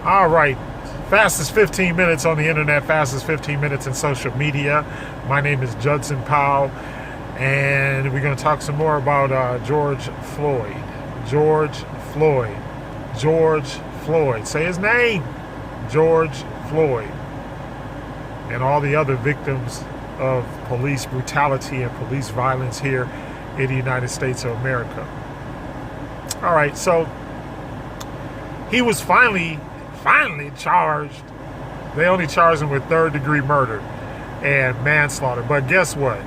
All right. Fastest 15 minutes on the internet, fastest 15 minutes in social media. My name is Judson Powell, and we're going to talk some more about George Floyd. George Floyd. George Floyd. Say his name. George Floyd. And all the other victims of police brutality and police violence here in the United States of America. All right, so he was finally charged. They only charged him with third-degree murder and manslaughter. But guess what?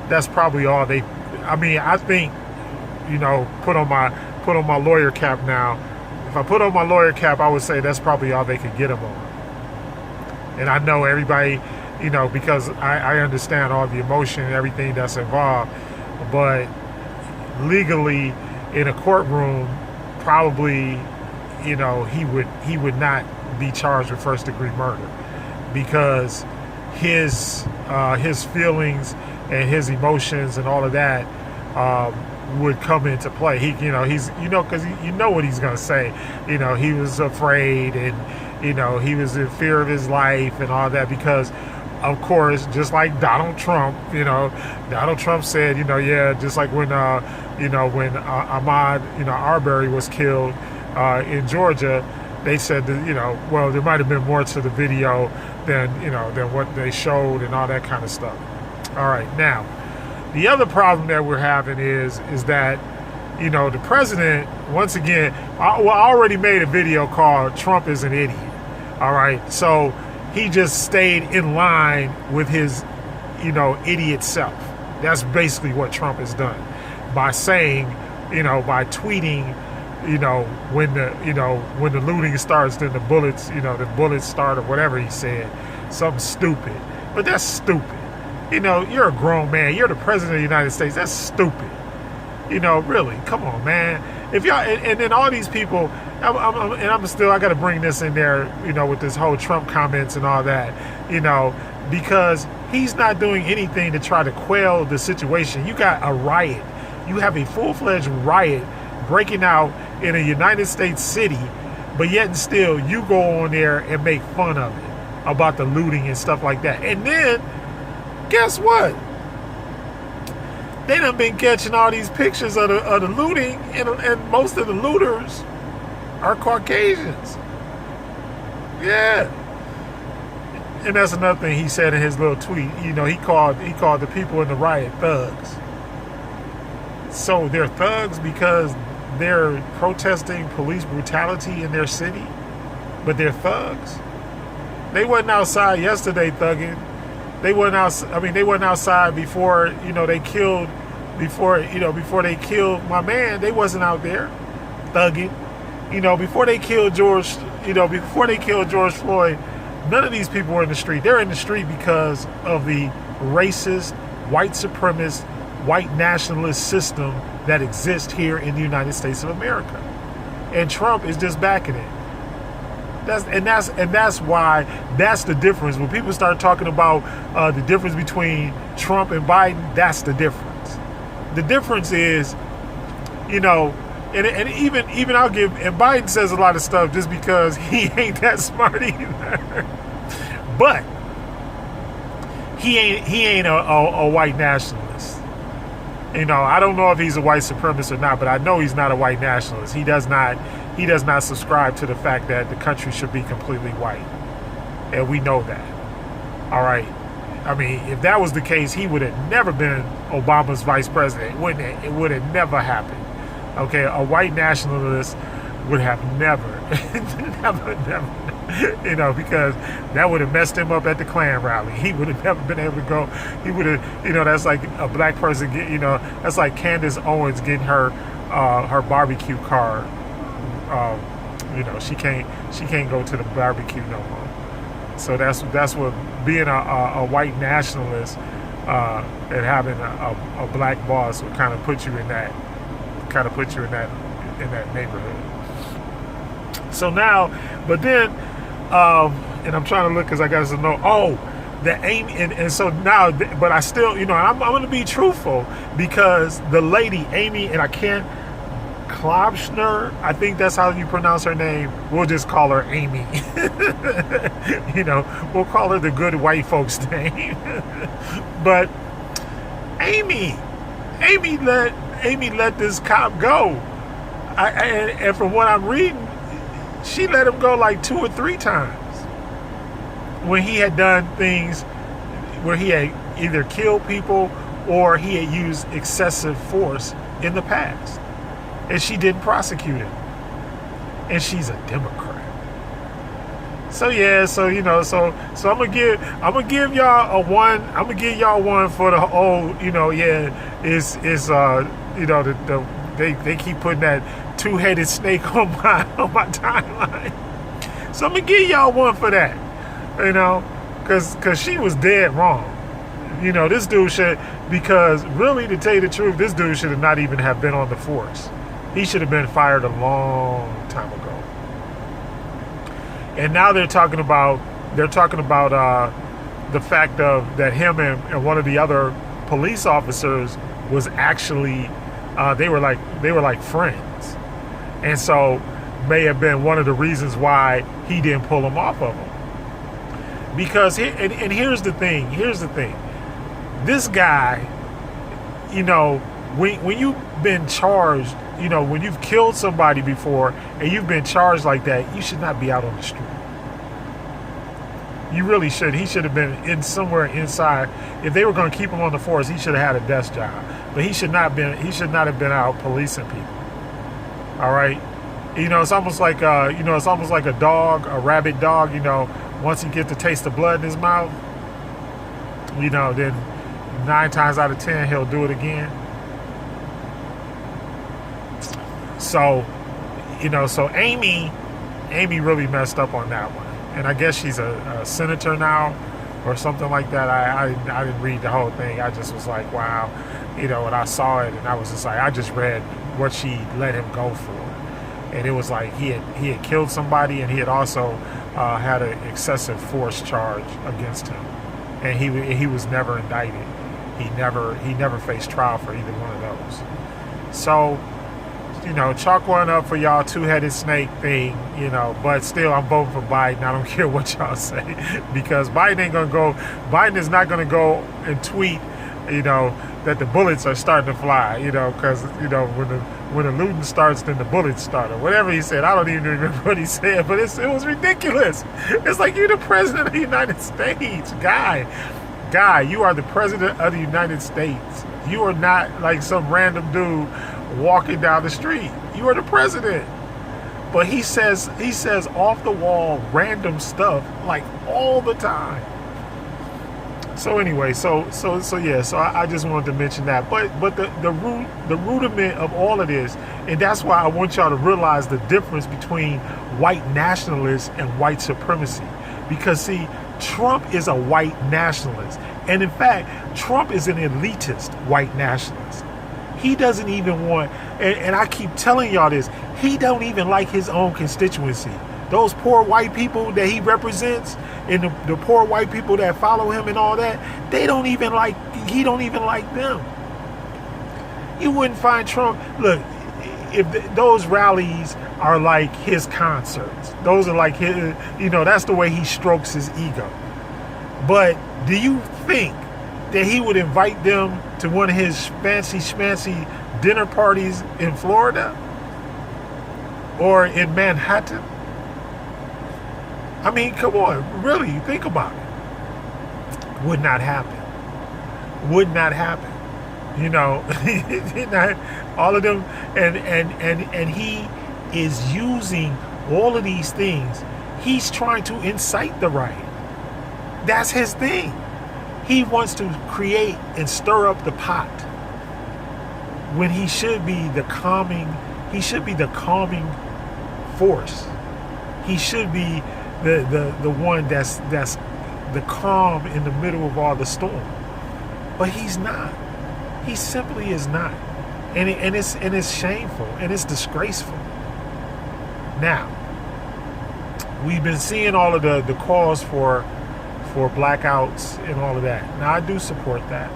That's probably all they. I mean, I think, put on my lawyer cap now. If I put on my lawyer cap, I would say that's probably all they could get him on. And I know everybody, because I understand all the emotion and everything that's involved. But legally, in a courtroom, probably, he would not be charged with first degree murder, because his feelings and his emotions and all of that would come into play. Because what he's gonna say. He was afraid, and he was in fear of his life and all that, because of course, just like Donald Trump, Donald Trump said, just like when Ahmaud, Arbery was killed in Georgia, they said that, well, there might have been more to the video than what they showed and all that kind of stuff. All right, now, the other problem that we're having is that, the president, once again, I already made a video called Trump is an Idiot. All right, so he just stayed in line with his, idiot self. That's basically what Trump has done by saying, by tweeting, when the looting starts, then the bullets start, or whatever he said, something stupid. But that's stupid. You're a grown man. You're the president of the United States. That's stupid. Really, come on, man. If y'all, and then all these people, I got to bring this in there, with this whole Trump comments and all that, because he's not doing anything to try to quell the situation. You got a riot. You have a full-fledged riot breaking out in a United States city, but yet and still you go on there and make fun of it, about the looting and stuff like that. And then, guess what? They done been catching all these pictures of the looting, and most of the looters are Caucasians. Yeah. And that's another thing he said in his little tweet. He called the people in the riot thugs. So they're thugs because they're protesting police brutality in their city, but they're thugs. They wasn't outside yesterday thugging. They wasn't outside before they killed my man. They wasn't out there thugging. Before they killed George Floyd, none of these people were in the street. They're in the street because of the racist, white supremacist, white nationalist system that exists here in the United States of America. And Trump is just backing it. That's why that's the difference. When people start talking about the difference between Trump and Biden, that's the difference. The difference is, and even I'll give, and Biden says a lot of stuff just because he ain't that smart either. But he ain't a white nationalist. I don't know if he's a white supremacist or not, but I know he's not a white nationalist. He does not subscribe to the fact that the country should be completely white. And we know that. All right. I mean, if that was the case, he would have never been Obama's vice president. It would have never happened. Okay, a white nationalist would have never, because that would have messed him up at the Klan rally. He would have never been able to go. He would have, that's like a black person, that's like Candace Owens getting her barbecue card. She can't go to the barbecue no more. So that's what being a white nationalist and having a black boss would kind of put you in that neighborhood. So now, but then, and I'm trying to look because I got to know. The Amy, and so now, but I still, I'm going to be truthful, because the lady Amy, and I can't Klobschner, I think that's how you pronounce her name. We'll just call her Amy. We'll call her the good white folks name. But Amy let this cop go. And from what I'm reading, she let him go like 2 or 3 times when he had done things where he had either killed people or he had used excessive force in the past. And she didn't prosecute him. And she's a Democrat. So yeah, so I'm gonna give y'all a 1. I'm gonna give y'all 1 for the whole, they keep putting that 2-headed snake on my timeline. So I'm gonna give y'all 1 for that. Cause she was dead wrong. This dude should, because really, to tell you the truth, this dude should have not even have been on the force. He should have been fired a long time ago. And now they're talking about the fact of that him and one of the other police officers was actually they were like friends, and so may have been one of the reasons why he didn't pull him off of him. Because here's the thing. This guy, when you've been charged, when you've killed somebody before and you've been charged like that, you should not be out on the street. You really should. He should have been somewhere inside. If they were going to keep him on the force, he should have had a desk job. But he should not have been out policing people. All right. It's almost like a dog, a rabid dog. Once he gets the taste of blood in his mouth, then 9 times out of 10 he'll do it again. So Amy really messed up on that one. And I guess she's a senator now or something like that. I didn't read the whole thing. I just was like, wow. When I saw it, and I was just like, I just read what she let him go for. And it was like he had killed somebody, and he had also had an excessive force charge against him. And he was never indicted. He never faced trial for either one of those. So, chalk 1 up for y'all 2-headed snake thing, but still I'm voting for Biden. I don't care what y'all say, because Biden is not gonna go and tweet, that the bullets are starting to fly, because, when the looting starts, then the bullets start, or whatever he said. I don't even remember what he said, but it was ridiculous. It's like, you're the president of the United States, guy, you are the president of the United States. You are not like some random dude walking down the street. You are the president. But he says off the wall random stuff like all the time. So anyway, so I just wanted to mention that. But the rudiment of all of this, and that's why I want y'all to realize the difference between white nationalists and white supremacy. Because see, Trump is a white nationalist. And in fact, Trump is an elitist white nationalist. He doesn't even want, and I keep telling y'all this, he don't even like his own constituency. Those poor white people that he represents, and the poor white people that follow him and all that, he don't even like them. You wouldn't find Trump, look, if those rallies are like his concerts, those are like his, that's the way he strokes his ego. But do you think that he would invite them to one of his fancy dinner parties in Florida or in Manhattan? I mean, come on, really, think about it. Would not happen. All of them, and he is using all of these things. He's trying to incite the riot. That's his thing. He wants to create and stir up the pot when he should be the calming force. He should be the one that's the calm in the middle of all the storm. But he's not. He simply is not. And it's shameful and it's disgraceful. Now, we've been seeing all of the calls for blackouts and all of that. Now, I do support that.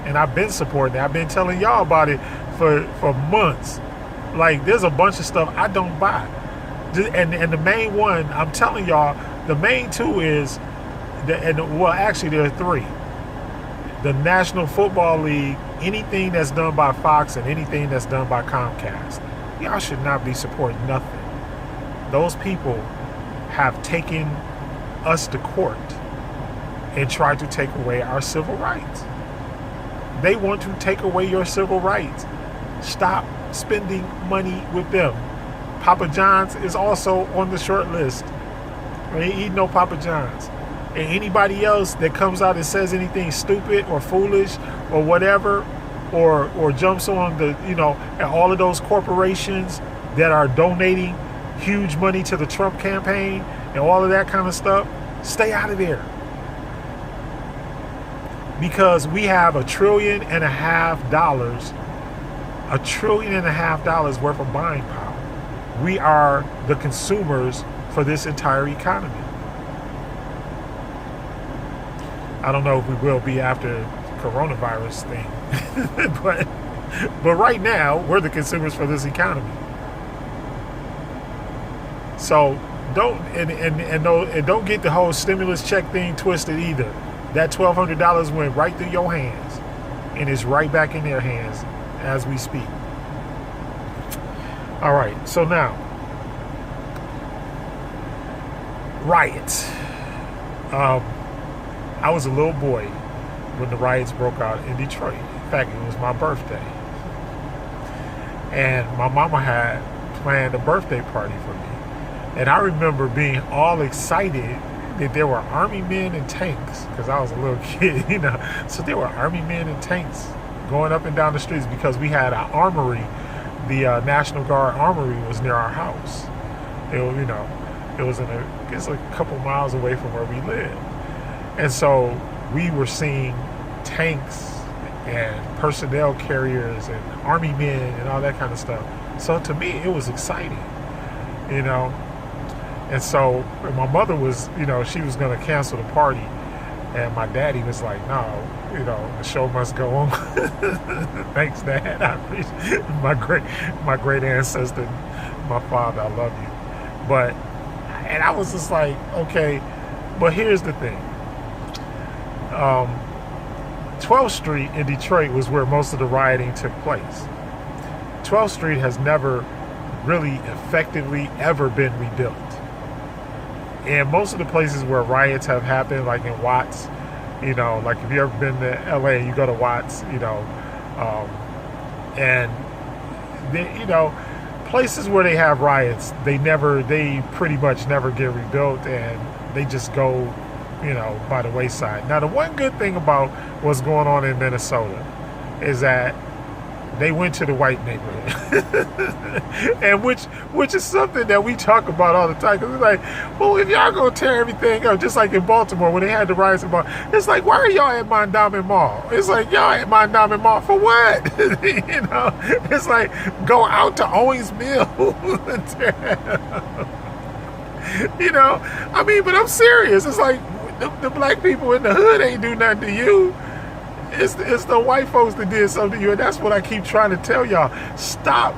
And I've been supporting that. I've been telling y'all about it for months. Like, there's a bunch of stuff I don't buy. And the main one, I'm telling y'all, the main two is, well, actually there are three. The National Football League, anything that's done by Fox and anything that's done by Comcast. Y'all should not be supporting nothing. Those people have taken us to court and tried to take away our civil rights. They want to take away your civil rights. Stop spending money with them. Papa John's is also on the short list. We ain't eating no Papa John's. And anybody else that comes out and says anything stupid or foolish or whatever, or jumps on the, and all of those corporations that are donating huge money to the Trump campaign and all of that kind of stuff, stay out of there. Because we have $1.5 trillion, $1.5 trillion worth of buying power. We are the consumers for this entire economy. I don't know if we will be after the coronavirus thing, but right now we're the consumers for this economy. So don't don't get the whole stimulus check thing twisted either. That $1,200 went right through your hands, and it's right back in their hands as we speak. All right, so now, riots. I was a little boy when the riots broke out in Detroit. In fact, it was my birthday. And my mama had planned a birthday party for me. And I remember being all excited that there were army men and tanks, because I was a little kid, So there were army men and tanks going up and down the streets because we had an armory. The National Guard armory was near our house. It was it's like a couple miles away from where we lived. And so we were seeing tanks and personnel carriers and army men and all that kind of stuff. So to me, it was exciting, And so my mother was, she was going to cancel the party. And my daddy was like, no, the show must go on. Thanks, Dad. I appreciate my great ancestor, my father. I love you. And I was just like, okay, but here's the thing. 12th Street in Detroit was where most of the rioting took place. 12th Street has never really effectively ever been rebuilt. And most of the places where riots have happened, like in Watts, like if you've ever been to LA, you go to Watts, and places where they have riots, they pretty much never get rebuilt, and they just go by the wayside. Now, the one good thing about what's going on in Minnesota is that they went to the white neighborhood, and which is something that we talk about all the time. Because it's like, well, if y'all gonna tear everything up, just like in Baltimore when they had the riots in Baltimore, it's like, why are y'all at Mondawmin Mall? It's like, y'all at Mondawmin Mall for what? It's like, go out to Owings Mill and tear but I'm serious. It's like, the black people in the hood ain't do nothing to you. It's the white folks that did something to you, and that's what I keep trying to tell y'all. Stop,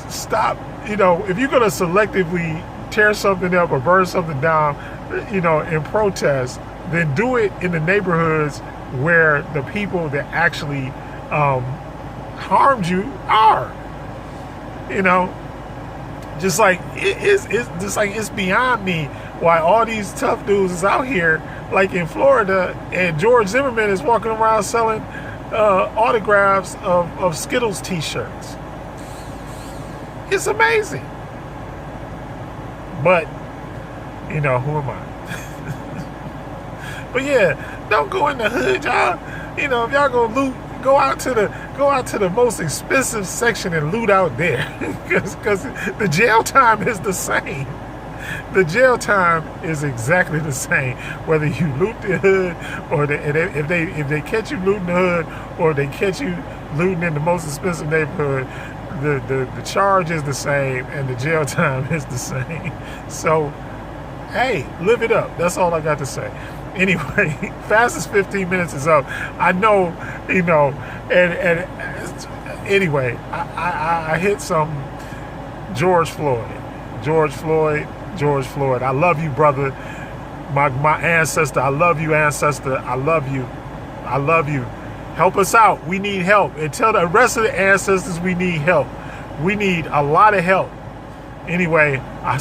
stop, if you're going to selectively tear something up or burn something down, in protest, then do it in the neighborhoods where the people that actually harmed you are, just like it's beyond me why all these tough dudes is out here, like in Florida, and George Zimmerman is walking around selling autographs of Skittles t-shirts. It's amazing. But, who am I? But yeah, don't go in the hood, y'all. If y'all gonna loot, go out to the most expensive section and loot out there, because the jail time is the same. The jail time is exactly the same, whether you loot the hood or if they catch you looting the hood or they catch you looting in the most expensive neighborhood. The charge is the same and the jail time is the same. So, hey, live it up. That's all I got to say. Anyway, fastest 15 minutes is up. I know, and Anyway, I hit some George Floyd. George Floyd. I love you, brother. My ancestor. I love you, ancestor. I love you. Help us out. We need help. And tell the rest of the ancestors we need help. We need a lot of help. Anyway, I